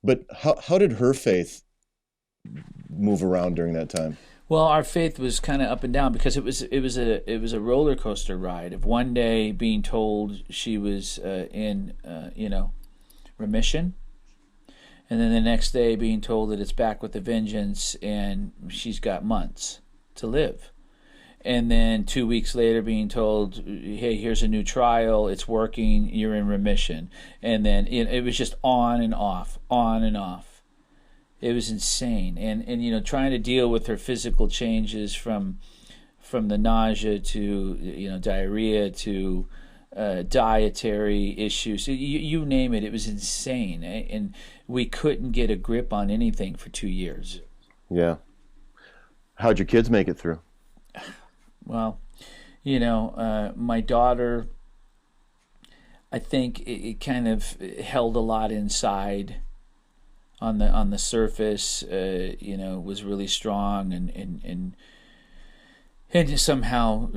But how did her faith move around during that time? Well, our faith was kind of up and down because it was a roller coaster ride of one day being told she was in remission, and then the next day being told that it's back with a vengeance and she's got months to live. And then 2 weeks later being told, hey, here's a new trial, it's working, you're in remission. And then it was just on and off, on and off. It was insane. And trying to deal with her physical changes from the nausea to diarrhea to dietary issues, you name it, it was insane. And we couldn't get a grip on anything for 2 years. Yeah. How'd your kids make it through? Well, my daughter, I think it kind of held a lot inside on the surface. Was really strong and somehow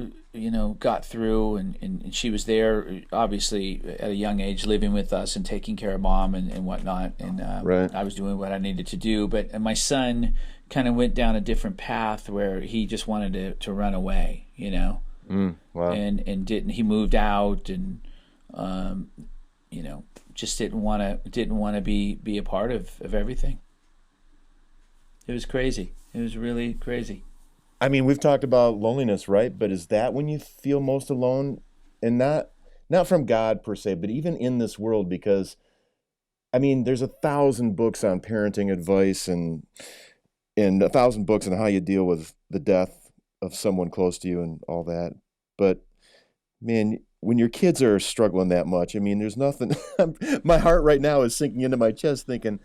got through, and she was there obviously at a young age living with us and taking care of mom and whatnot, and Right. I was doing what I needed to do. But my son kind of went down a different path where he just wanted to run away, Wow. and didn't. He moved out and um, just didn't want to be a part of everything. It was crazy. It was really crazy. I mean, we've talked about loneliness, right? But is that when you feel most alone? And not from God per se, but even in this world, because I mean, there's 1,000 books on parenting advice and 1,000 books on how you deal with the death of someone close to you and all that. But man, when your kids are struggling that much, I mean, there's nothing. My heart right now is sinking into my chest, thinking,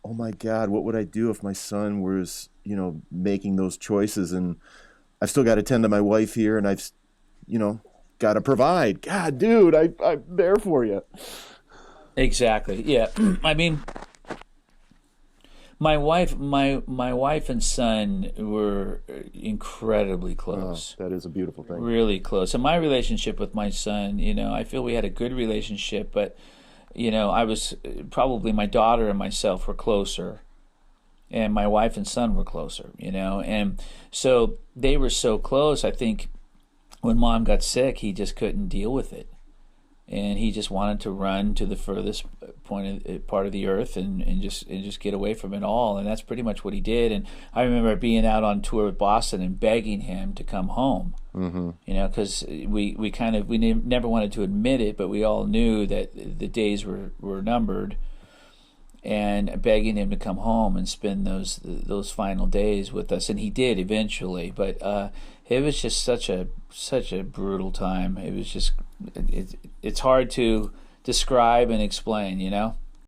"Oh my God, what would I do if my son was, making those choices?" And I've still got to tend to my wife here, and you know, got to provide. God, dude, I'm there for you. Exactly. Yeah. I mean, my wife and son were incredibly Oh, close, that is a beautiful thing. really close. And my relationship with my son, I feel we had a good relationship, but I was probably my daughter and myself were closer, and my wife and son were closer, and so they were so close. I think when mom got sick, he just couldn't deal with it, and he just wanted to run to the furthest part of the earth and just get away from it all, and that's pretty much what he did. And I remember being out on tour with Boston and begging him to come home, Mm-hmm. because we never wanted to admit it, but we all knew that the days were numbered, and begging him to come home and spend those final days with us, and he did eventually. But it was just such a brutal time. It was just it's hard to describe and explain.